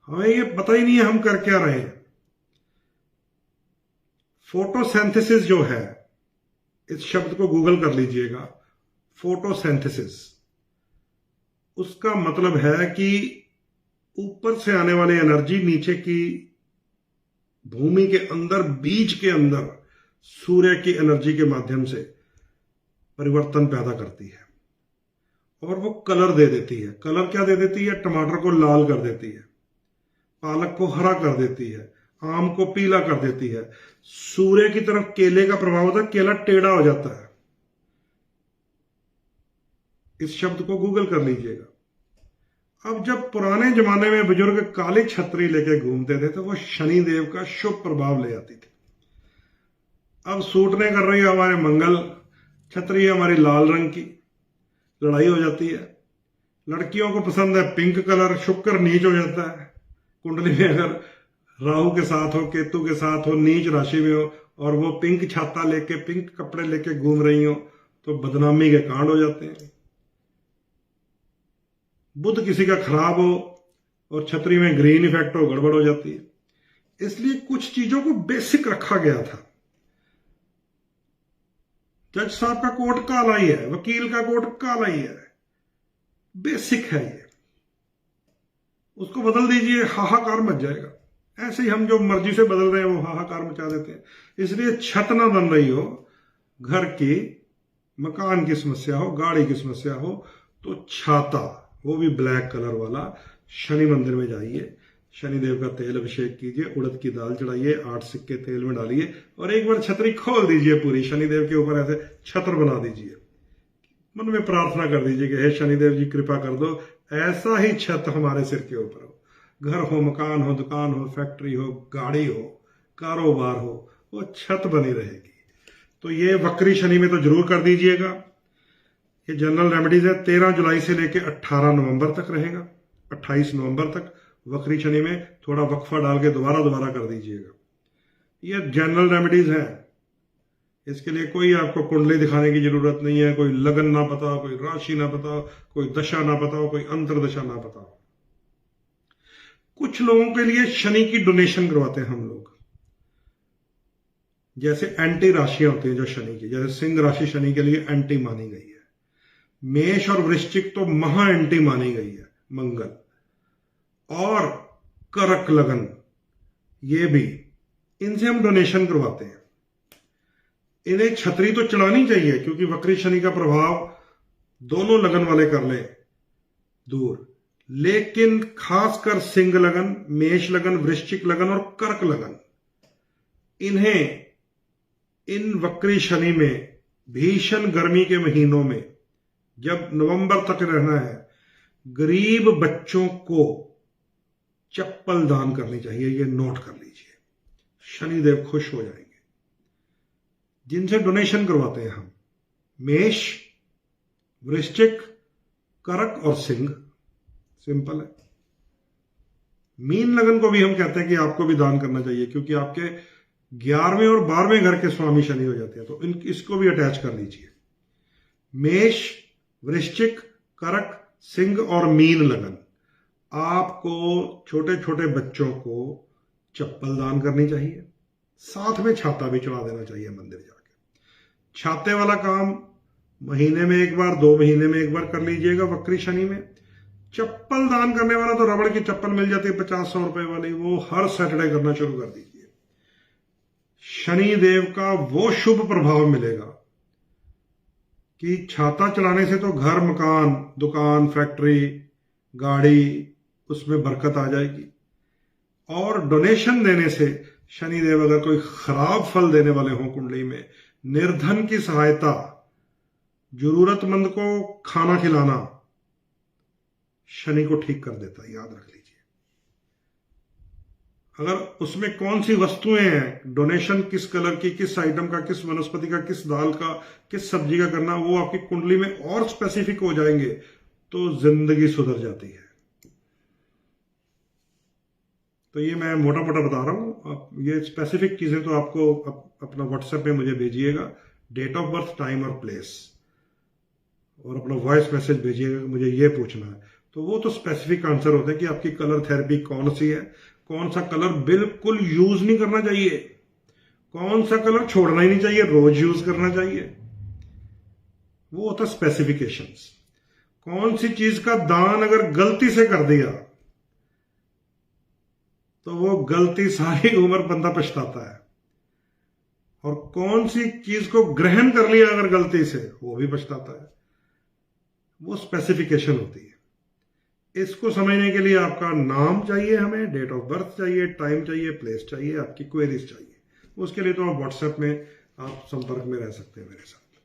हमें ये पता ही नहीं है हम कर क्या रहे हैं। फोटोसिंथेसिस जो है, इस शब्द को गूगल कर लीजिएगा, फोटोसिंथेसिस, उसका मतलब है कि ऊपर से आने वाली एनर्जी नीचे की भूमि के अंदर, बीज के अंदर सूर्य की एनर्जी के माध्यम से परिवर्तन पैदा करती है और वो कलर दे देती है। कलर क्या दे देती है? टमाटर को लाल कर देती है, पालक को हरा कर देती है, आम को पीला कर देती है। सूर्य की तरफ केले का प्रभाव होता है, केला टेढ़ा हो जाता है। इस शब्द को गूगल कर लीजिएगा। अब जब पुराने जमाने में बुजुर्ग काली छतरी लेके घूमते थे तो वो शनि देव का शुभ प्रभाव ले आती थी। अब सूट नहीं कर रही है हमारे मंगल, छतरी है हमारी लाल रंग की, लड़ाई हो जाती है। लड़कियों को पसंद है पिंक कलर, शुक्र नीच हो जाता है। कुंडली में अगर राहु के साथ हो, केतु के साथ हो, नीच राशि में हो और वो पिंक छाता लेके, पिंक कपड़े लेके घूम रही हो तो बदनामी के कांड हो जाते हैं। बुध किसी का खराब हो और छतरी में ग्रीन इफेक्ट हो, गड़बड़ हो जाती है। इसलिए कुछ चीजों को बेसिक रखा गया था। जज साहब का कोट काला ही है, वकील का कोट काला ही है, बेसिक है ये। उसको बदल दीजिए, हाहाकार मच जाएगा। ऐसे ही हम जो मर्जी से बदल रहे हैं वो हाहाकार मचा देते हैं। इसलिए छत ना बन रही हो घर की, मकान की समस्या हो, गाड़ी की समस्या हो, तो छाता, वो भी ब्लैक कलर वाला, शनि मंदिर में जाइए, शनिदेव का तेल अभिषेक कीजिए, उड़द की दाल चढ़ाइए, 8 सिक्के तेल में डालिए और एक बार छतरी खोल दीजिए पूरी, शनिदेव के ऊपर ऐसे छत्र बना दीजिए। मन में प्रार्थना कर दीजिए कि हे शनिदेव जी कृपा कर दो, ऐसा ही छत हमारे सिर के ऊपर हो। घर हो, मकान हो, दुकान हो, फैक्ट्री हो, गाड़ी हो, कारोबार हो, वो छत बनी रहेगी। तो ये वक्री शनि में तो जरूर कर दीजिएगा। ये जनरल रेमेडीज है, 13 जुलाई से लेकर 18 नवंबर तक रहेगा, 28 नवंबर तक वक्री शनि में थोड़ा वक्फा डाल के दोबारा कर दीजिएगा। ये जनरल रेमेडीज है, इसके लिए कोई आपको कुंडली दिखाने की जरूरत नहीं है। कोई लगन ना पता हो, कोई राशि ना पता हो, कोई दशा ना पता हो, कोई अंतरदशा ना पता हो। कुछ लोगों के लिए शनि की डोनेशन करवाते हैं हम लोग, जैसे एंटी राशियां होती हैं जो शनि की, जैसे सिंह राशि शनि के लिए एंटी मानी गई है। मेष और वृश्चिक तो महा एंटी मानी गई है, मंगल और कर्क लगन, ये भी, इनसे हम डोनेशन करवाते हैं। इन्हें छतरी तो चढ़ानी चाहिए क्योंकि वक्री शनि का प्रभाव दोनों लगन वाले कर ले दूर, लेकिन खासकर सिंह लगन, मेष लगन, वृश्चिक लगन और कर्क लगन, इन्हें इन वक्री शनि में भीषण गर्मी के महीनों में जब नवंबर तक रहना है, गरीब बच्चों को चप्पल दान करनी चाहिए। ये नोट कर लीजिए, शनिदेव खुश हो जाएंगे। जिनसे डोनेशन करवाते हैं हम, मेष, वृश्चिक, कर्क और सिंह, सिंपल है। मीन लगन को भी हम कहते हैं कि आपको भी दान करना चाहिए क्योंकि आपके 11वें और 12वें घर के स्वामी शनि हो जाते हैं, तो इसको भी अटैच कर लीजिए। मेष, वृश्चिक, कर्क, सिंह और मीन लगन, आपको छोटे छोटे बच्चों को चप्पल दान करनी चाहिए, साथ में छाता भी चढ़ा देना चाहिए मंदिर जाके। छाते वाला काम महीने में एक बार, 2 महीने में एक बार कर लीजिएगा वक्री शनि में। चप्पल दान करने वाला तो रबड़ की चप्पल मिल जाती है 50-100 रुपए वाली, वो हर सैटरडे करना शुरू कर दीजिए। शनि देव का वो शुभ प्रभाव मिलेगा कि छाता चढ़ाने से तो घर, मकान, दुकान, फैक्ट्री, गाड़ी, उसमें बरकत आ जाएगी। और डोनेशन देने से शनिदेव अगर कोई खराब फल देने वाले हों कुंडली में, निर्धन की सहायता, जरूरतमंद को खाना खिलाना, शनि को ठीक कर देता है, याद रख लीजिए। अगर उसमें कौन सी वस्तुएं हैं, डोनेशन किस कलर की, किस आइटम का, किस वनस्पति का, किस दाल का, किस सब्जी का करना, वो आपकी कुंडली में और स्पेसिफिक हो जाएंगे तो जिंदगी सुधर जाती है। तो ये मैं मोटा मोटा बता रहा हूं। आप ये स्पेसिफिक चीजें तो आपको अपना व्हाट्सएप पे मुझे भेजिएगा, डेट ऑफ बर्थ, टाइम और प्लेस, और अपना वॉइस मैसेज भेजिएगा, मुझे ये पूछना है। तो वो तो स्पेसिफिक आंसर होते हैं कि आपकी कलर थेरेपी कौन सी है, कौन सा कलर बिल्कुल यूज नहीं करना चाहिए, कौन सा कलर छोड़ना ही नहीं चाहिए, रोज यूज करना चाहिए। वो होता स्पेसिफिकेशंस। कौन सी चीज का दान अगर गलती से कर दिया तो वो गलती सारी उम्र बंदा पछताता है, और कौन सी चीज को ग्रहण कर लिया अगर गलती से, वो भी पछताता है। वो स्पेसिफिकेशन होती है। इसको समझने के लिए आपका नाम चाहिए, हमें डेट ऑफ बर्थ चाहिए, टाइम चाहिए, प्लेस चाहिए, आपकी क्वेरीज चाहिए। उसके लिए तो आप व्हाट्सएप में आप संपर्क में रह सकते हैं मेरे साथ।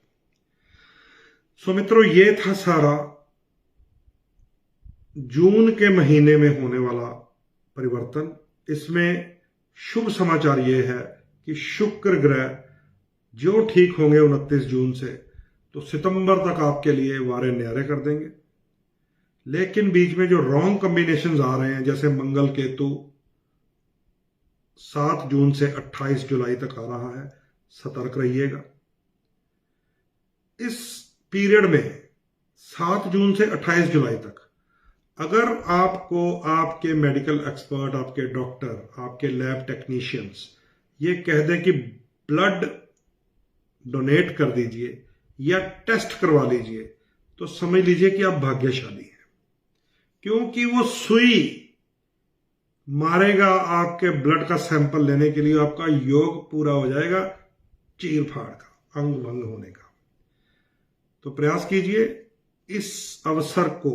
सो मित्रों, ये था सारा जून के महीने में होने वाला परिवर्तन। इसमें शुभ समाचार ये है कि शुक्र ग्रह जो ठीक होंगे 29 जून से, तो सितंबर तक आपके लिए वारे न्यारे कर देंगे। लेकिन बीच में जो रॉन्ग कॉम्बिनेशंस आ रहे हैं, जैसे मंगल केतु 7 जून से 28 जुलाई तक आ रहा है, सतर्क रहिएगा। इस पीरियड में 7 जून से 28 जुलाई तक अगर आपको आपके मेडिकल एक्सपर्ट, आपके डॉक्टर, आपके लैब टेक्नीशियंस ये कह दें कि ब्लड डोनेट कर दीजिए या टेस्ट करवा लीजिए, तो समझ लीजिए कि आप भाग्यशाली हैं, क्योंकि वो सुई मारेगा आपके ब्लड का सैंपल लेने के लिए, आपका योग पूरा हो जाएगा चीर फाड़ का, अंग भंग होने का। तो प्रयास कीजिए इस अवसर को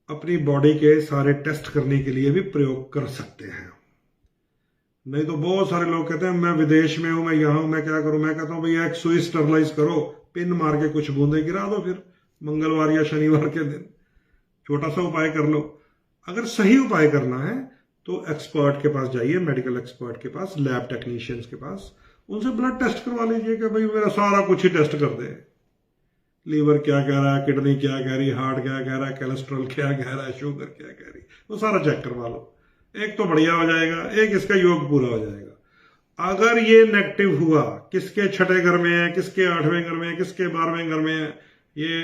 अपनी बॉडी के सारे टेस्ट करने के लिए भी प्रयोग कर सकते हैं। नहीं तो बहुत सारे लोग कहते हैं मैं विदेश में हूं, मैं यहां हूं, मैं क्या करूं। मैं कहता हूं भैया एक सुई स्टरलाइज करो, पिन मार के कुछ बूंदे गिरा दो, फिर मंगलवार या शनिवार के दिन छोटा सा उपाय कर लो। अगर सही उपाय करना है तो एक्सपर्ट के पास जाइए, मेडिकल एक्सपर्ट के पास, लैब टेक्नीशियंस के पास, उनसे ब्लड टेस्ट करवा लीजिए कि भाई मेरा सारा कुछ ही टेस्ट कर दे। लीवर क्या कह रहा है, किडनी क्या कह रही, हार्ट क्या कह रहा है, कोलेस्ट्रॉल क्या कह रहा है, शुगर क्या कह रही, वो सारा चेक करवा लो। एक तो बढ़िया हो जाएगा, एक इसका योग पूरा हो जाएगा। अगर ये नेगेटिव हुआ, किसके छठे घर में है, किसके 8वें घर में है, किसके 12वें घर में है, ये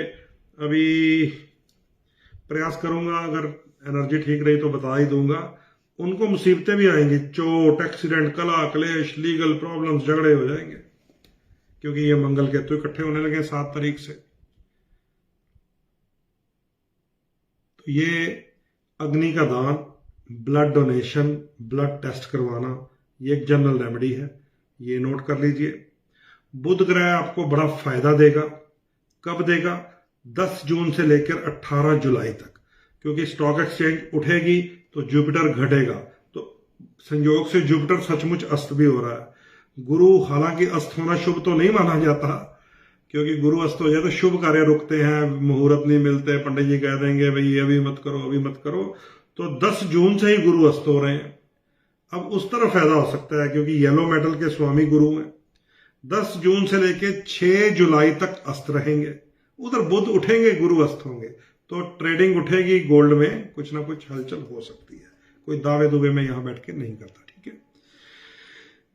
अभी प्रयास करूंगा, अगर एनर्जी ठीक रही तो बता ही दूंगा। उनको मुसीबतें भी आएंगी, चोट, एक्सीडेंट, कला क्लेश, लीगल प्रॉब्लम्स, झगड़े हो जाएंगे, क्योंकि ये मंगल केतु इकट्ठे होने लगे 7 तारीख से। तो ये अग्नि का दान, ब्लड डोनेशन, ब्लड टेस्ट करवाना, ये एक जनरल रेमेडी है, ये नोट कर लीजिए। बुध ग्रह आपको बड़ा फायदा देगा। कब देगा? 10 जून से लेकर 18 जुलाई तक, क्योंकि स्टॉक एक्सचेंज उठेगी तो जुपिटर घटेगा। तो संयोग से जुपिटर सचमुच अस्त भी हो रहा है। गुरु, हालांकि अस्त होना शुभ तो नहीं माना जाता, क्योंकि गुरु अस्त हो जाए तो शुभ कार्य रुकते हैं, मुहूर्त नहीं मिलते, पंडित जी कह देंगे भाई अभी मत करो, अभी मत करो। तो 10 जून से ही गुरु अस्त हो रहे हैं। अब उस तरफ फायदा हो सकता है, क्योंकि येलो मेटल के स्वामी गुरु हैं। 10 जून से लेकर 6 जुलाई तक अस्त रहेंगे। उधर बुध उठेंगे, गुरु अस्त होंगे, तो ट्रेडिंग उठेगी, गोल्ड में कुछ ना कुछ हलचल हो सकती है। कोई दावे दुबे में यहां बैठ के नहीं करता, ठीक है।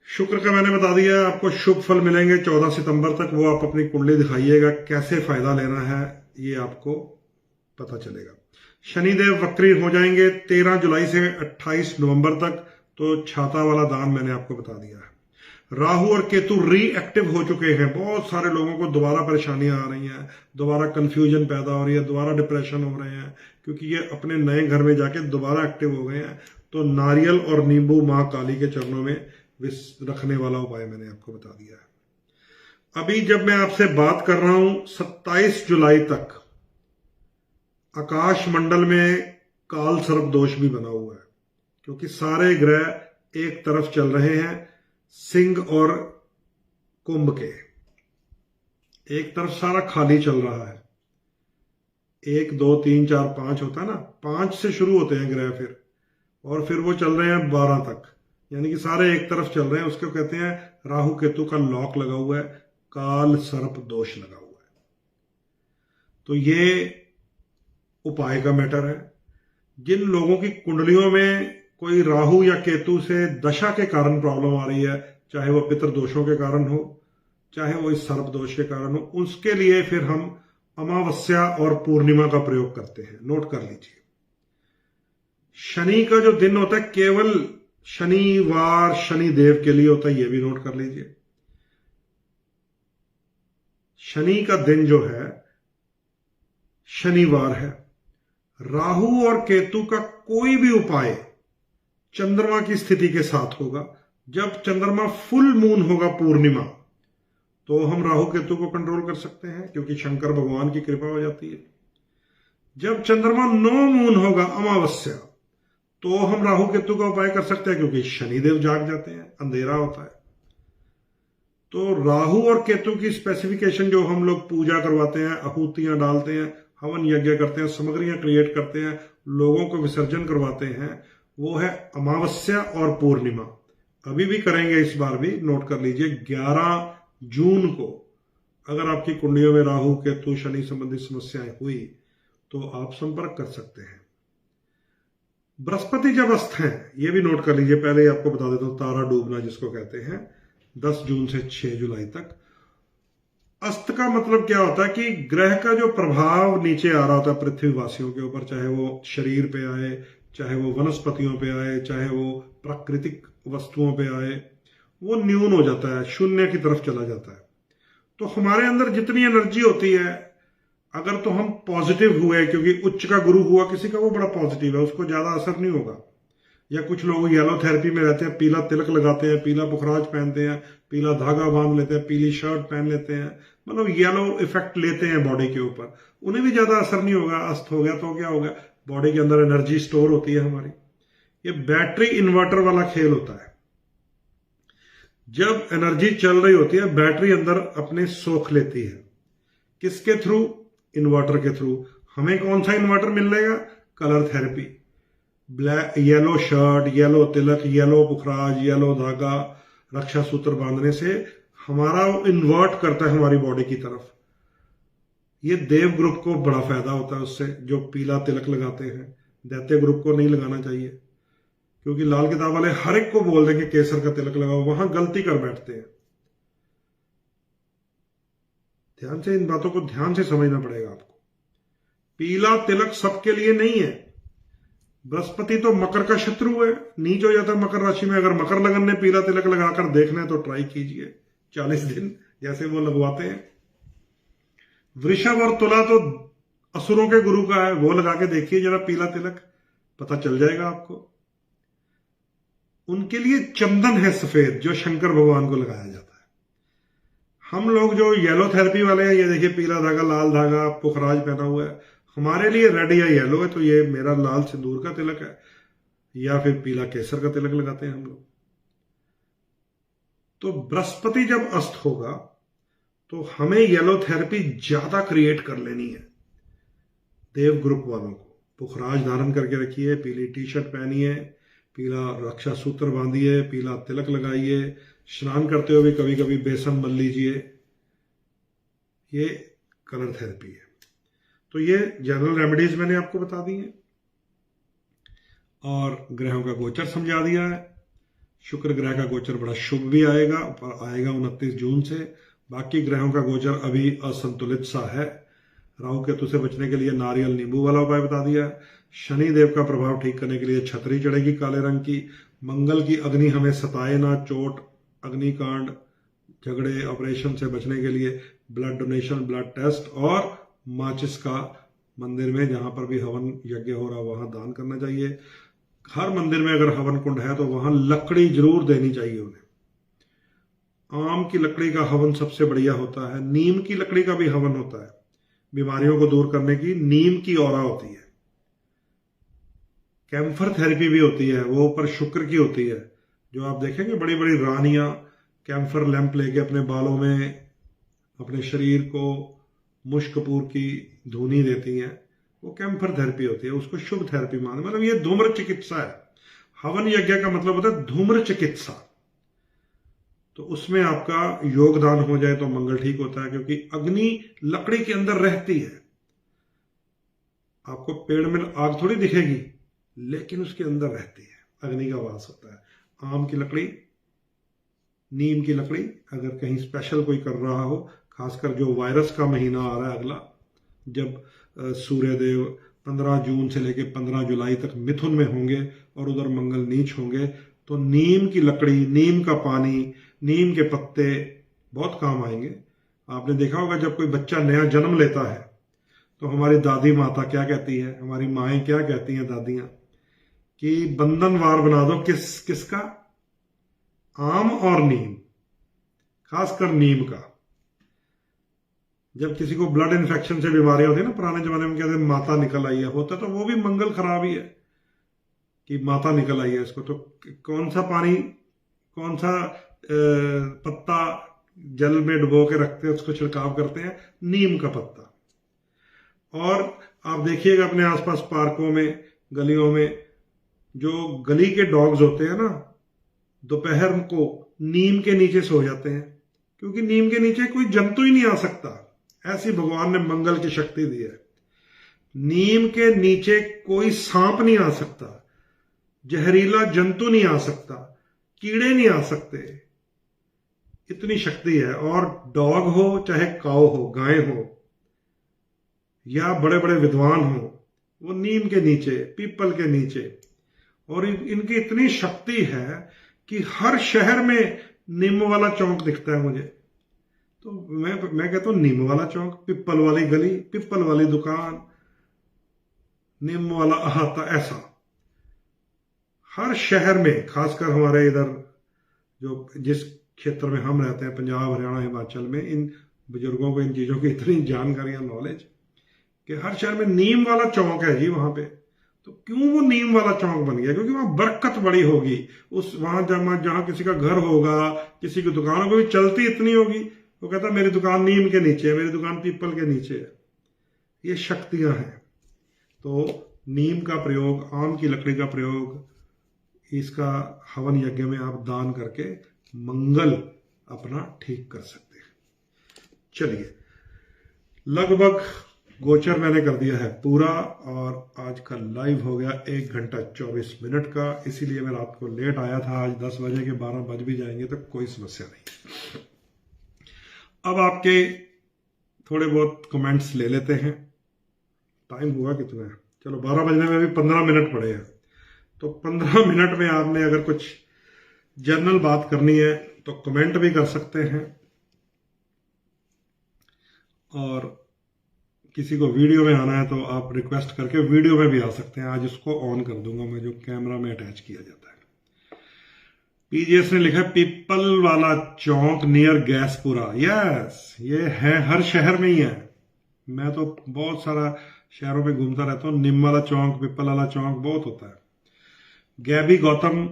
शुक्र का मैंने बता दिया, आपको शुभ फल मिलेंगे 14 सितंबर तक। वो आप अपनी कुंडली दिखाइएगा, कैसे फायदा लेना है ये आपको पता चलेगा। शनिदेव वक्री हो जाएंगे 13 जुलाई से 28 नवंबर तक, तो छाता वाला दान मैंने आपको बता दिया है। राहु और केतु रीएक्टिव हो चुके हैं। बहुत सारे लोगों को दोबारा परेशानियां आ रही हैं, दोबारा कंफ्यूजन पैदा हो रही है, दोबारा डिप्रेशन हो रहे हैं, क्योंकि ये अपने नए घर में जाके दोबारा एक्टिव हो गए हैं। तो नारियल और नींबू मां काली के चरणों में रखने वाला उपाय मैंने आपको बता दिया है। अभी जब मैं आपसे बात कर रहा हूं 27 जुलाई तक आकाश मंडल में काल सर्प दोष भी बना हुआ है, क्योंकि सारे ग्रह एक तरफ चल रहे हैं, सिंह और कुंभ के एक तरफ सारा खाली चल रहा है। 1 2 3 4 5 होता है ना, 5 से शुरू होते हैं ग्रह फिर, और फिर वो चल रहे हैं 12 तक, यानी कि सारे एक तरफ चल रहे हैं। उसको कहते हैं राहु केतु का लॉक लगा हुआ है, काल सर्प दोष लगा हुआ है। तो ये उपाय का मैटर है। जिन लोगों की कुंडलियों में कोई राहु या केतु से दशा के कारण प्रॉब्लम आ रही है, चाहे वो पितृ दोषों के कारण हो, चाहे वो इस सर्प दोष के कारण हो, उसके लिए फिर हम अमावस्या और पूर्णिमा का प्रयोग करते हैं। नोट कर लीजिए, शनि का जो दिन होता है केवल शनिवार शनिदेव के लिए होता है, यह भी नोट कर लीजिए। शनि का दिन जो है शनिवार है। राहु और केतु का कोई भी उपाय चंद्रमा की स्थिति के साथ होगा। जब चंद्रमा फुल मून होगा पूर्णिमा, तो हम राहु केतु को कंट्रोल कर सकते हैं, क्योंकि शंकर भगवान की कृपा हो जाती है। जब चंद्रमा नो मून होगा अमावस्या, तो हम राहु केतु का उपाय कर सकते हैं, क्योंकि शनिदेव जाग जाते हैं, अंधेरा होता है। तो राहु और केतु की स्पेसिफिकेशन जो हम लोग पूजा करवाते हैं, आहूतियां डालते हैं, हवन यज्ञ करते हैं, सामग्रियां क्रिएट करते हैं, लोगों को विसर्जन करवाते हैं, वो है अमावस्या और पूर्णिमा। अभी भी करेंगे, इस बार भी नोट कर लीजिए। 11 जून को अगर आपकी कुंडलियों में राहु केतु शनि संबंधी समस्याएं हुई तो आप संपर्क कर सकते हैं। बृहस्पति जब अस्त हैं, ये भी नोट कर लीजिए। पहले ही आपको बता देता हूं, तारा डूबना जिसको कहते हैं, 10 जून से 6 जुलाई तक। अस्त का मतलब क्या होता है कि ग्रह का जो प्रभाव नीचे आ रहा होता है पृथ्वीवासियों के ऊपर, चाहे वो शरीर पे आए, चाहे वो वनस्पतियों पे आए, चाहे वो प्राकृतिक वस्तुओं पे आए, वो न्यून हो जाता है, शून्य की तरफ चला जाता है। तो हमारे अंदर जितनी एनर्जी होती है, अगर तो हम पॉजिटिव हुए, क्योंकि उच्च का गुरु हुआ किसी का, वो बड़ा पॉजिटिव है, उसको ज्यादा असर नहीं होगा। या कुछ लोग येलो थेरेपी में रहते हैं, पीला तिलक लगाते हैं, पीला पुखराज पहनते हैं, पीला धागा बांध लेते हैं, पीली शर्ट पहन लेते हैं, मतलब येलो इफेक्ट लेते हैं बॉडी के ऊपर, उन्हें भी ज्यादा असर नहीं होगा। अस्त हो गया तो क्या हो गया, बॉडी के अंदर एनर्जी स्टोर होती है हमारी। ये बैटरी इन्वर्टर वाला खेल होता है। जब एनर्जी चल रही होती है, बैटरी अंदर अपने सोख लेती है। किसके थ्रू? इन्वर्टर के थ्रू। हमें कौन सा इन्वर्टर मिलेगा? Colour therapy. Black, yellow shirt, yellow tilak, yellow पुखराज, येलो धागा, रक्षा सूत्र बांधने से हमारा इन्वर्ट करता है हमारी बॉडी की तरफ। ये देव ग्रुप को बड़ा फायदा होता है उससे, जो पीला तिलक लगाते हैं। दैत्य ग्रुप को नहीं लगाना चाहिए, क्योंकि लाल किताब वाले हर एक को बोल देंगे केसर का तिलक लगाओ, वहां गलती कर बैठते हैं। ध्यान से इन बातों को ध्यान से समझना पड़ेगा आपको। पीला तिलक सबके लिए नहीं है। बृहस्पति तो मकर का शत्रु है, नीच हो जाता है मकर राशि में। अगर मकर लगन ने पीला तिलक लगाकर देखना है तो ट्राई कीजिए, 40 दिन जैसे वो लगवाते हैं। वृषभ और तुला तो असुरों के गुरु का है, वो लगा के देखिए जरा पीला तिलक, पता चल जाएगा आपको। उनके लिए चंदन है सफेद, जो शंकर भगवान को लगाया जाता है। हम लोग जो येलो थेरेपी वाले हैं, ये देखिए पीला धागा, लाल धागा, पुखराज पहना हुआ है। हमारे लिए रेड या येलो है, तो ये मेरा लाल सिंदूर का तिलक है, या फिर पीला केसर का तिलक लगाते हैं हम लोग। तो बृहस्पति जब अस्त होगा तो हमें येलो थेरेपी ज्यादा क्रिएट कर लेनी है। देव ग्रुप वालों को पुखराज धारण करके रखिए, पीली टी शर्ट पहनिए, पीला रक्षा सूत्र बांधिए, पीला तिलक लगाइए, स्नान करते हुए कभी कभी बेसन मल लीजिए। ये कलर थेरेपी है। तो ये जनरल रेमेडीज मैंने आपको बता दी हैं, और ग्रहों का गोचर समझा दिया है। शुक्र ग्रह का गोचर बड़ा शुभ भी आएगा, पर आएगा 29 जून से। बाकी ग्रहों का गोचर अभी असंतुलित सा है। राहु केतु से बचने के लिए नारियल नींबू वाला उपाय बता दिया है। शनि देव का प्रभाव ठीक करने के लिए छतरी चढ़ेगी काले रंग की। मंगल की अग्नि हमें सताए ना, चोट, अग्निकांड, झगड़े, ऑपरेशन से बचने के लिए ब्लड डोनेशन, ब्लड टेस्ट, और माचिस का मंदिर में जहां पर भी हवन यज्ञ हो रहा वहां दान करना चाहिए। हर मंदिर में अगर हवन कुंड है तो वहां लकड़ी जरूर देनी चाहिए उन्हें। आम की लकड़ी का हवन सबसे बढ़िया होता है। नीम की लकड़ी का भी हवन होता है, बीमारियों को दूर करने की नीम की औरा होती है। कैम्फर थेरेपी भी होती है, वो ऊपर शुक्र की होती है। जो आप देखेंगे बड़ी बड़ी रानियां कैम्फर लैंप लेके अपने बालों में, अपने शरीर को मुश्कपूर की धुनी देती हैं, वो कैम्फर थेरेपी होती है। उसको शुभ थेरेपी माने, मतलब ये धूम्र चिकित्सा है। हवन यज्ञ का मतलब होता है धूम्र चिकित्सा। तो उसमें आपका योगदान हो जाए तो मंगल ठीक होता है, क्योंकि अग्नि लकड़ी के अंदर रहती है। आपको पेड़ में आग थोड़ी दिखेगी, लेकिन उसके अंदर रहती है, अग्नि का वास होता है। आम की लकड़ी, नीम की लकड़ी, अगर कहीं स्पेशल कोई कर रहा हो, खासकर जो वायरस का महीना आ रहा है अगला, जब सूर्यदेव 15 जून से लेकर 15 जुलाई तक मिथुन में होंगे और उधर मंगल नीच होंगे, तो नीम की लकड़ी, नीम का पानी, नीम के पत्ते बहुत काम आएंगे। आपने देखा होगा जब कोई बच्चा नया जन्म लेता है तो हमारी दादी माता क्या कहती है, हमारी माएँ क्या कहती हैं दादियाँ, कि बंधनवार बना दो किसका, आम और नीम, खासकर नीम का। जब किसी को ब्लड इन्फेक्शन से बीमारी होती है ना, पुराने जमाने में कहते हैं माता निकल आई है, होता तो वो भी मंगल खराब ही है कि माता निकल आई है इसको। तो कौन सा पानी, कौन सा पत्ता जल में डुबो के रखते हैं, उसको छिड़काव करते हैं, नीम का पत्ता। और आप देखिएगा अपने आसपास पार्कों में, गलियों में, जो गली के डॉग्स होते हैं ना, दोपहर को नीम के नीचे सो जाते हैं, क्योंकि नीम के नीचे कोई जंतु ही नहीं आ सकता। ऐसी भगवान ने मंगल की शक्ति दी है। नीम के नीचे कोई सांप नहीं आ सकता, जहरीला जंतु नहीं आ सकता, कीड़े नहीं आ सकते, इतनी शक्ति है। और डॉग हो चाहे काऊ हो, गाय हो या बड़े बड़े विद्वान हो, वो नीम के नीचे, पीपल के नीचे, और इनकी इतनी शक्ति है कि हर शहर में नीम वाला चौक दिखता है मुझे। तो मैं कहता हूं नीम वाला चौक, पिपल वाली गली, पिपल वाली दुकान, नीम वाला अहाता, ऐसा हर शहर में, खासकर हमारे इधर जो जिस क्षेत्र में हम रहते हैं, पंजाब, हरियाणा, हिमाचल में, इन बुजुर्गों को इन चीजों की इतनी जानकारी और नॉलेज कि हर शहर में नीम वाला चौक है जी वहां पे। तो क्यों वो नीम वाला चौक बन गया? क्योंकि वहां बरकत बड़ी होगी। उस वहां जहां किसी का घर होगा, किसी की दुकान होगी, चलती इतनी होगी, वो कहता मेरी दुकान नीम के नीचे है, मेरी दुकान पीपल के नीचे है। ये शक्तियां हैं। तो नीम का प्रयोग, आम की लकड़ी का प्रयोग, इसका हवन यज्ञ में आप दान करके मंगल अपना ठीक कर सकते हैं। चलिए, लगभग गोचर मैंने कर दिया है पूरा, और आज का लाइव हो गया 1 घंटा 24 मिनट का। इसीलिए मैं रात को लेट आया था। आज 10 बजे के 12 बज भी जाएंगे तो कोई समस्या नहीं। अब आपके थोड़े बहुत कमेंट्स ले लेते हैं। टाइम हुआ कितना है? चलो, 12 बजने में भी 15 मिनट पड़े हैं। तो 15 मिनट में आपने अगर कुछ जनरल बात करनी है तो कमेंट भी कर सकते हैं, और किसी को वीडियो में आना है तो आप रिक्वेस्ट करके वीडियो में भी आ सकते हैं। आज इसको ऑन कर दूंगा मैं, जो कैमरा में अटैच किया जाता है। पीजीएस ने लिखा पीपल वाला चौक नियर गैसपुरा। यस, ये है, हर शहर में ही है। मैं तो बहुत सारा शहरों में घूमता रहता हूँ। निम वाला चौक, पीपल वाला चौक बहुत होता है। गैबी गौतम,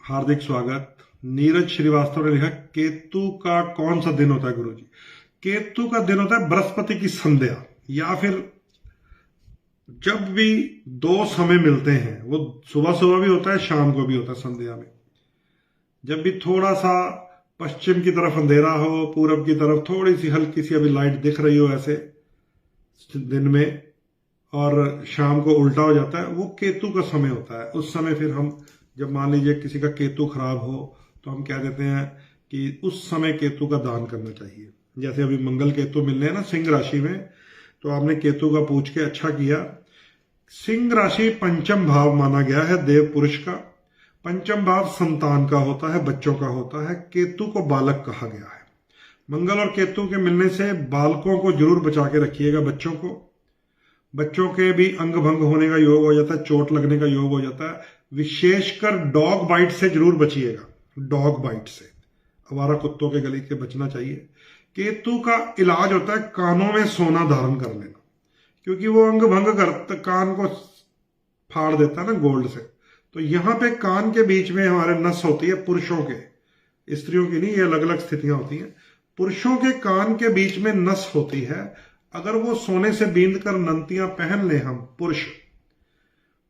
हार्दिक स्वागत। नीरज श्रीवास्तव ने लिखा केतु का कौन सा दिन होता है गुरुजी? केतु का दिन होता है बृहस्पति की संध्या, या फिर जब भी 2 समय मिलते हैं, वो सुबह सुबह भी होता है, शाम को भी होता है, संध्या में। जब भी थोड़ा सा पश्चिम की तरफ अंधेरा हो, पूरब की तरफ थोड़ी सी हल्की सी अभी लाइट दिख रही हो ऐसे दिन में, और शाम को उल्टा हो जाता है, वो केतु का समय होता है। उस समय फिर हम, जब मान लीजिए किसी का केतु खराब हो, तो हम क्या देते हैं कि उस समय केतु का दान करना चाहिए। जैसे अभी मंगल केतु मिलने हैं ना सिंह राशि में, तो आपने केतु का पूछ के अच्छा किया। सिंह राशि पंचम भाव माना गया है देव पुरुष का। पंचम भाव संतान का होता है, बच्चों का होता है। केतु को बालक कहा गया है। मंगल और केतु के मिलने से बालकों को जरूर बचा के रखिएगा। बच्चों के भी अंग भंग होने का योग हो जाता है, चोट लगने का योग हो जाता है। विशेषकर डॉग बाइट से जरूर बचिएगा। डॉग बाइट से, आवारा कुत्तों के गले के बचना चाहिए। केतु का इलाज होता है कानों में सोना धारण कर लेना, क्योंकि वो अंग भंग कर कान को फाड़ देता है ना गोल्ड से। तो यहां पे कान के बीच में हमारे नस होती है, पुरुषों के, स्त्रियों की नहीं, ये अलग अलग स्थितियां होती हैं। पुरुषों के कान के बीच में नस होती है। अगर वो सोने से बींद कर नंतियां पहन ले हम पुरुष,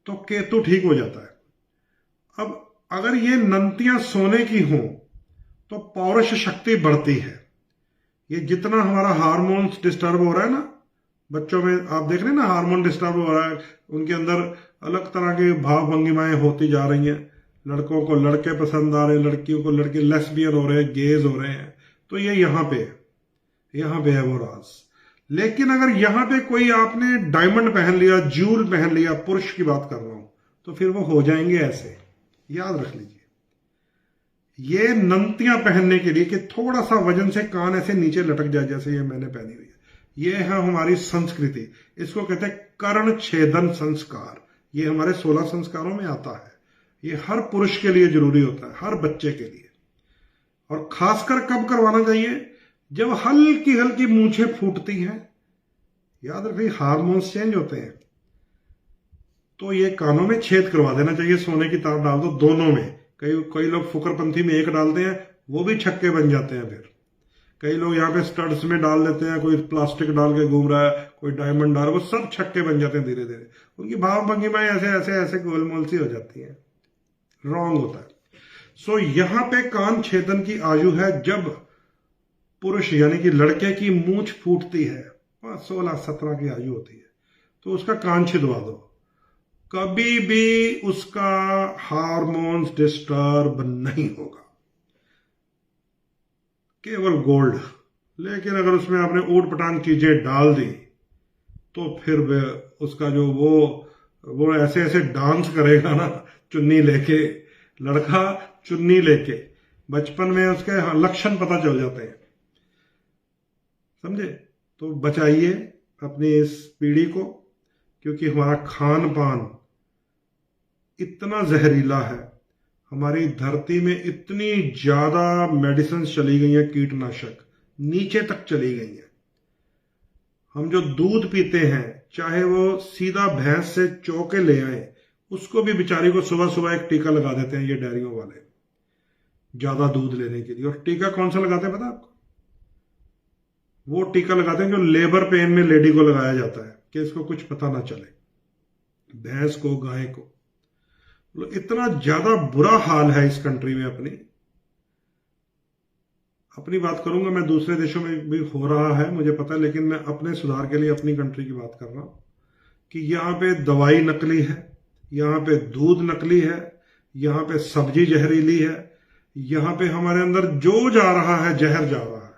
तो केतु ठीक हो जाता है। अब अगर ये नंतियां सोने की हों तो पौरुष शक्ति बढ़ती है। ये जितना हमारा हार्मोन्स डिस्टर्ब हो रहा है ना बच्चों में, आप देख रहे हैं ना, हार्मोन डिस्टर्ब हो रहा है, उनके अंदर अलग तरह के भाव भंगिमाएं होती जा रही हैं। लड़कों को लड़के पसंद आ रहे हैं, लड़कियों को लड़के, लेस्बियन हो रहे हैं, गेज हो रहे हैं। तो ये यहाँ पे है वो राज। लेकिन अगर यहां पे कोई आपने डायमंड पहन लिया, ज्यूल पहन लिया, पुरुष की बात कर रहा हूं, तो फिर वो हो जाएंगे ऐसे, याद रख लीजिए। ये नंतियां पहनने के लिए कि थोड़ा सा वजन से कान ऐसे नीचे लटक जाए, जैसे ये मैंने पहनी हुई है, ये है हमारी संस्कृति। इसको कहते हैं कर्ण छेदन संस्कार। ये हमारे 16 संस्कारों में आता है। ये हर पुरुष के लिए जरूरी होता है, हर बच्चे के लिए। और खासकर कब करवाना चाहिए? जब हल्की हल्की मूछें फूटती हैं, याद रखिए हार्मोन्स चेंज होते हैं, तो ये कानों में छेद करवा देना चाहिए। सोने की तार डाल दो दोनों में। कई लोग फुकरपंथी में एक डालते हैं, वो भी छक्के बन जाते हैं। फिर कई लोग यहाँ पे स्टड्स में डाल देते हैं, कोई प्लास्टिक डाल के घूम रहा है, कोई डायमंड डाल, वो सब छक्के बन जाते हैं धीरे धीरे। उनकी भाव भंगिमाएं ऐसे ऐसे ऐसे गोलमोल सी हो जाती हैं, रॉन्ग होता है। सो यहां पे कान छेदन की आयु है जब पुरुष यानी कि लड़के की मूंछ फूटती है, 16-17 की आयु होती है, तो उसका कान छिदवा दो। कभी भी उसका हार्मोन्स डिस्टर्ब नहीं होगा, केवल गोल्ड। लेकिन अगर उसमें आपने ऊट पटांग चीजें डाल दी तो फिर उसका जो वो ऐसे ऐसे डांस करेगा ना, चुन्नी लेके, लड़का चुन्नी लेके, बचपन में उसके लक्षण पता चल जाते हैं, समझे? तो बचाइए अपनी इस पीढ़ी को, क्योंकि हमारा खान पान इतना जहरीला है। हमारी धरती में इतनी ज्यादा मेडिसिन चली गई हैं, कीटनाशक नीचे तक चली गई हैं। हम जो दूध पीते हैं, चाहे वो सीधा भैंस से चो के ले आए, उसको भी बेचारी को सुबह सुबह एक टीका लगा देते हैं ये डेयरियों वाले, ज्यादा दूध लेने के लिए। और टीका कौन सा लगाते हैं पता आपको? वो टीका लगाते हैं जो लेबर पेन में लेडी को लगाया जाता है कि इसको कुछ पता ना चले, भैंस को, गाय को। इतना ज्यादा बुरा हाल है इस कंट्री में। अपनी बात करूंगा, मैं दूसरे देशों में भी हो रहा है मुझे पता है, लेकिन मैं अपने सुधार के लिए अपनी कंट्री की बात कर रहा हूं कि यहां पे दवाई नकली है, यहां पे दूध नकली है, यहां पे सब्जी जहरीली है, यहां पे हमारे अंदर जो जा रहा है जहर जा रहा है।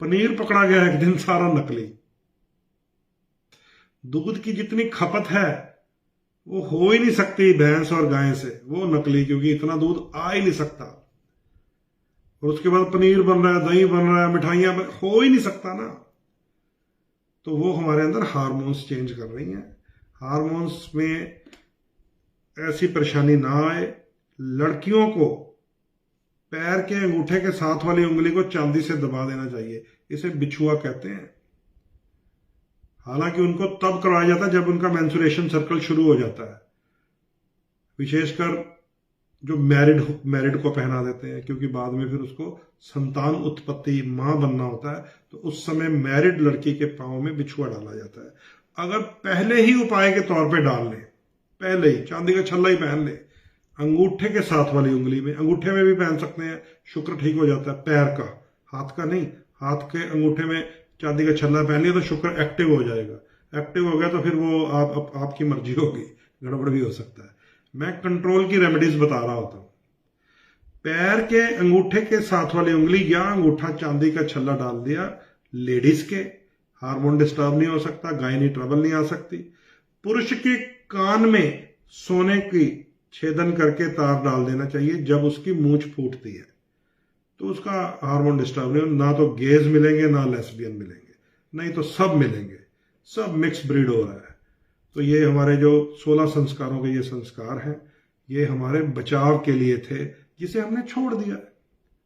पनीर पकड़ा गया एक दिन, सारा नकली। दूध की जितनी खपत है वो हो ही नहीं सकती भैंस और गाय से, वो नकली, क्योंकि इतना दूध आ ही नहीं सकता। और उसके बाद पनीर बन रहा है, दही बन रहा है, मिठाइयां हो ही नहीं सकता ना। तो वो हमारे अंदर हार्मोन्स चेंज कर रही हैं। हार्मोन्स में ऐसी परेशानी ना आए। लड़कियों को पैर के अंगूठे के साथ वाली उंगली को चांदी से दबा देना चाहिए, इसे बिछुआ कहते हैं। हालांकि उनको तब करवाया जाता है जब उनका मेंस्ट्रुएशन सर्कल शुरू हो जाता है। विशेषकर जो मैरिड को पहना देते हैं, क्योंकि बाद में फिर उसको संतान उत्पत्ति, मां बनना होता है, तो उस समय मैरिड लड़की के पांव में बिछुआ डाला जाता है। अगर पहले ही उपाय के तौर पे डाल लें, पहले ही चांदी का छल्ला ही पहन ले अंगूठे के साथ वाली उंगली में, अंगूठे में भी पहन सकते हैं, शुक्र ठीक हो जाता है। पैर का, हाथ का नहीं, हाथ के अंगूठे में चांदी का छल्ला पहन लिया तो शुक्र एक्टिव हो जाएगा। एक्टिव हो गया तो फिर वो आपकी मर्जी होगी, गड़बड़ भी हो सकता है। मैं कंट्रोल की रेमेडीज बता रहा होता हूं। पैर के अंगूठे के साथ वाली उंगली या अंगूठा चांदी का छल्ला डाल दिया, लेडीज के हार्मोन डिस्टर्ब नहीं हो सकता, गायनी ट्रबल नहीं आ सकती। पुरुष के कान में सोने की छेदन करके तार डाल देना चाहिए जब उसकी मूंछ फूटती है, तो उसका हार्मोन डिस्टर्ब नहीं, ना तो गेज मिलेंगे ना लेस्बियन मिलेंगे, नहीं तो सब मिलेंगे, सब मिक्स ब्रीड हो रहा है। तो ये हमारे जो 16 संस्कारों के ये संस्कार हैं, ये हमारे बचाव के लिए थे, जिसे हमने छोड़ दिया,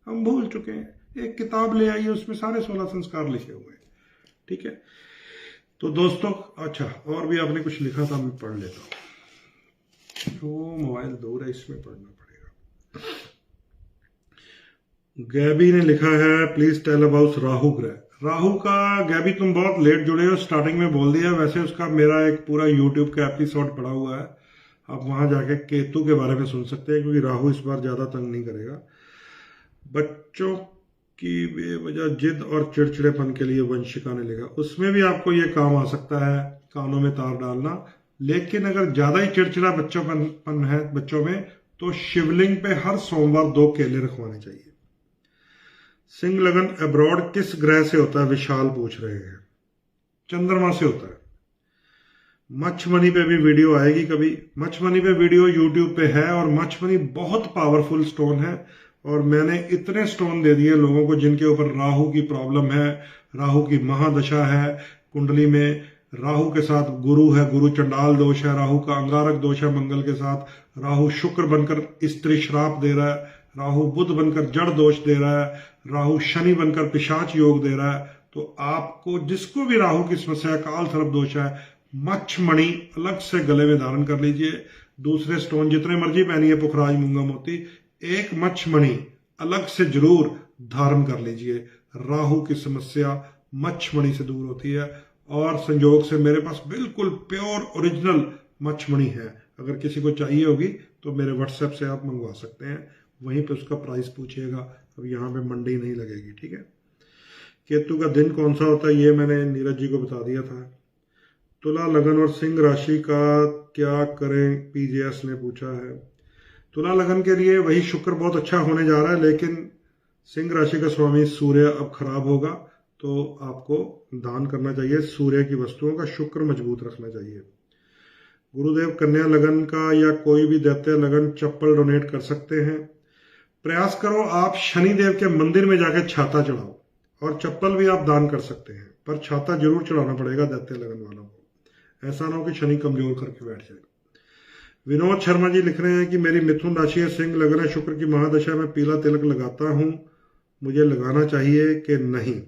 हम भूल चुके हैं। एक किताब ले आइए, उसमें सारे 16 संस्कार लिखे हुए हैं, ठीक है। तो दोस्तों, अच्छा और भी आपने कुछ लिखा था, मैं पढ़ लेता हूं। वो मोबाइल दूर है, इसमें पढ़ना पड़ेगा। गैबी ने लिखा है, प्लीज टेल अबाउट राहु ग्रह। राहु का, गैबी तुम बहुत लेट जुड़े हो, स्टार्टिंग में बोल दिया। वैसे उसका मेरा एक पूरा यूट्यूब का एपिसोड पड़ा हुआ है, आप वहां जाके केतु के बारे में सुन सकते हैं, क्योंकि राहु इस बार ज्यादा तंग नहीं करेगा। बच्चों की बेवजह जिद और चिड़चिड़ेपन के लिए वंशिका ने लिखा, उसमें भी आपको ये काम आ सकता है, कानों में तार डालना। लेकिन अगर ज्यादा ही चिड़चिड़ा बच्चों है बच्चों में, तो शिवलिंग पे हर सोमवार 2 केले रखवाने चाहिए। सिंह लगन अब्रॉड किस ग्रह से होता है, विशाल पूछ रहे हैं। चंद्रमा से होता है। मच मनी पे भी वीडियो आएगी कभी। मच मनी पे वीडियो यूट्यूब पे है, और मच मनी बहुत पावरफुल स्टोन है, और मैंने इतने स्टोन दे दिए लोगों को जिनके ऊपर राहु की प्रॉब्लम है, राहु की महादशा है, कुंडली में राहु के साथ गुरु है, गुरु चंडाल दोष है, राहु का अंगारक दोष है, मंगल के साथ राहु शुक्र बनकर स्त्री श्राप दे रहा है, राहु बुध बनकर जड़ दोष दे रहा है, राहु शनि बनकर पिशाच योग दे रहा है। तो आपको जिसको भी राहु की समस्या, काल सर्प दोष है, मच्छ मणि अलग से गले में धारण कर लीजिए। दूसरे स्टोन जितने मर्जी पहनिए, पुखराज, मूंगा मोती, एक मच्छ मणि अलग से जरूर धारण कर लीजिए। राहु की समस्या मच्छ मणि से दूर होती है। और संयोग से मेरे पास बिल्कुल प्योर ओरिजिनल मच्छ मणि है, अगर किसी को चाहिए होगी तो मेरे व्हाट्सएप से आप मंगवा सकते हैं, वहीं पे उसका प्राइस पूछिएगा। अब यहाँ पे मंडी नहीं लगेगी, ठीक है। केतु का दिन कौन सा होता है ये मैंने नीरज जी को बता दिया था। तुला, लगन और सिंह राशि का क्या करें, पीजेएस ने पूछा है। तुला लगन के लिए वही शुक्र बहुत अच्छा होने जा रहा है, लेकिन सिंह राशि का स्वामी सूर्य अब खराब होगा, तो आपको दान करना चाहिए सूर्य की वस्तुओं का, शुक्र मजबूत रखना चाहिए। गुरुदेव, कन्या लगन का या कोई भी दैत्य लगन चप्पल डोनेट कर सकते हैं। प्रयास करो आप शनिदेव के मंदिर में जाकर छाता चढ़ाओ, और चप्पल भी आप दान कर सकते हैं, पर छाता जरूर चढ़ाना पड़ेगा दैत्य लगन वालों को, ऐसा ना हो कि शनि कमजोर करके बैठ जाए। विनोद शर्मा जी लिख रहे हैं कि मेरी मिथुन राशि है, सिंह लगन है, शुक्र की महादशा में पीला तिलक लगाता हूं, मुझे लगाना चाहिए कि नहीं।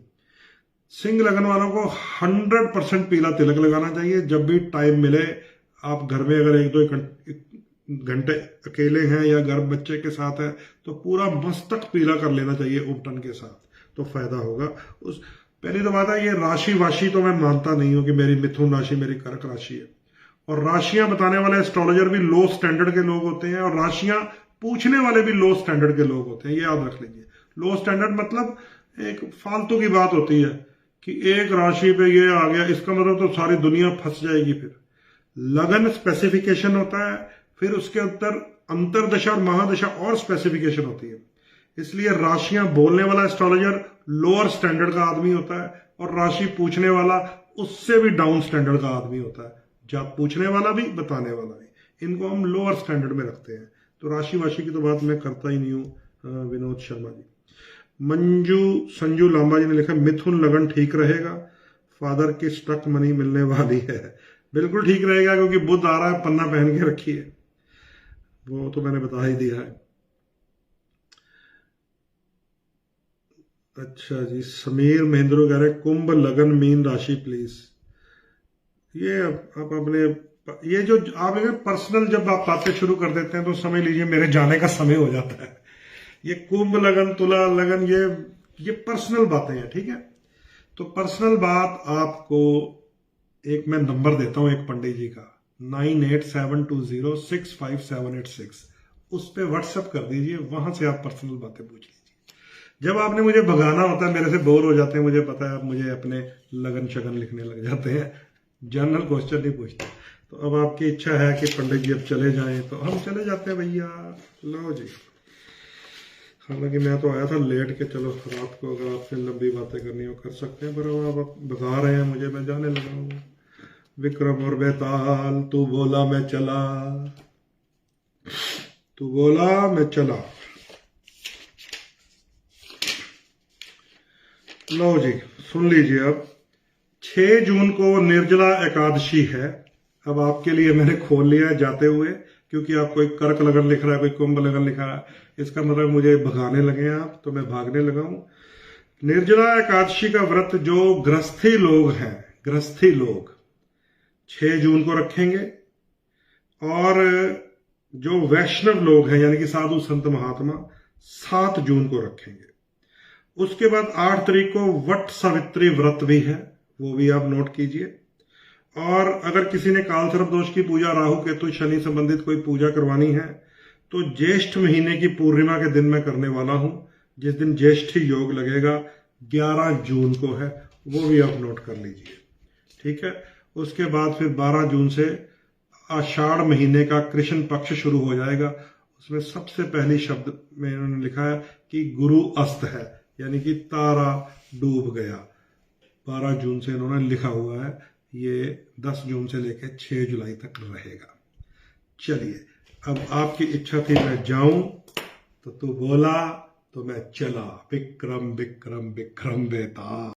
सिंह लगन वालों को 100% पीला तिलक लगाना चाहिए। जब भी टाइम मिले, आप घर में अगर 1-2 घंटे अकेले हैं या घर बच्चे के साथ है, तो पूरा मस्तक पीला कर लेना चाहिए उपटन के साथ, तो फायदा होगा। उस पहली तो बात है, ये राशि वाशी तो मैं मानता नहीं हूं कि मेरी मिथुन राशि मेरी कर्क राशि है, और राशियां बताने वाले एस्ट्रोलॉजर भी लो स्टैंडर्ड के लोग होते हैं, और राशियां पूछने वाले भी लो स्टैंडर्ड के लोग होते हैं, ये याद रख लीजिए। लो स्टैंडर्ड मतलब एक फालतू की बात होती है कि एक राशि पे ये आ गया, इसका मतलब तो सारी दुनिया फंस जाएगी। फिर लगन स्पेसिफिकेशन होता है, फिर उसके अंदर अंतरदशा और महादशा और स्पेसिफिकेशन होती है। इसलिए राशियां बोलने वाला एस्ट्रोलॉजर लोअर स्टैंडर्ड का आदमी होता है, और राशि पूछने वाला उससे भी डाउन स्टैंडर्ड का आदमी होता है। जब पूछने वाला भी, बताने वाला भी, इनको हम लोअर स्टैंडर्ड में रखते हैं। तो राशि वाशी की तो बात मैं करता ही नहीं हूं। विनोद शर्मा जी। संजू लांबा जी ने लिखा, मिथुन लगन ठीक रहेगा, फादर की स्टक मनी मिलने वाली है। बिल्कुल ठीक रहेगा, क्योंकि बुध आ रहा है, पन्ना पहन के रखिए, वो तो मैंने बता ही दिया है। अच्छा जी, समीर महेंद्र कह रहे कुंभ लगन मीन राशि प्लीज। ये आप अपने ये जो आप पर्सनल जब आप बातें शुरू कर देते हैं तो समझ लीजिए मेरे जाने का समय हो जाता है। ये कुंभ लगन, तुला लगन, ये पर्सनल बातें हैं, ठीक है। तो पर्सनल बात आपको एक मैं नंबर देता हूं एक पंडित जी का, 9872065786, उस पर व्हाट्सएप कर दीजिए, वहां से आप पर्सनल बातें पूछ लीजिए। जब आपने मुझे भगाना होता है, मेरे से बोर हो जाते हैं, मुझे पता है, मुझे अपने लगन शगन लिखने लग जाते हैं, जनरल क्वेश्चन नहीं पूछते। तो अब आपकी इच्छा है कि पंडित जी अब चले जाएं, तो हम चले जाते हैं भैया। लो जी, हालांकि मैं तो आया था लेट के, चलो रात को अगर आपसे लंबी बातें करनी हो कर सकते हैं, पर अब आप बता रहे हैं मुझे, मैं जाने लगा हूँ। विक्रम और बेताल, तू बोला मैं चला, तू बोला मैं चला। लो जी, सुन लीजिए। अब 6 जून को निर्जला एकादशी है। अब आपके लिए मैंने खोल लिया है जाते हुए, क्योंकि आप कोई कर्क लगन लिख रहा है, कोई कुंभ लगन लिख रहा है, इसका मतलब मुझे भगाने लगे हैं आप, तो मैं भागने लगा हूं। निर्जला एकादशी का व्रत जो गृहस्थी लोग हैं, गृहस्थी लोग 6 जून को रखेंगे, और जो वैष्णव लोग हैं यानी कि साधु संत महात्मा 7 जून को रखेंगे। उसके बाद 8 तारीख को वट सावित्री व्रत भी है, वो भी आप नोट कीजिए। और अगर किसी ने काल सर्प दोष की पूजा, राहु केतु शनि संबंधित कोई पूजा करवानी है, तो ज्येष्ठ महीने की पूर्णिमा के दिन मैं करने वाला हूं, जिस दिन ज्येष्ठी योग लगेगा 11 जून को है, वो भी आप नोट कर लीजिए, ठीक है। उसके बाद फिर 12 जून से आषाढ़ महीने का कृष्ण पक्ष शुरू हो जाएगा। उसमें सबसे पहली शब्द में इन्होंने लिखा है कि गुरु अस्त है, यानी कि तारा डूब गया। 12 जून से इन्होंने लिखा हुआ है, ये 10 जून से लेकर 6 जुलाई तक रहेगा। चलिए, अब आपकी इच्छा थी मैं जाऊं, तो तू बोला तो मैं चला। विक्रम विक्रम विक्रम बेताल।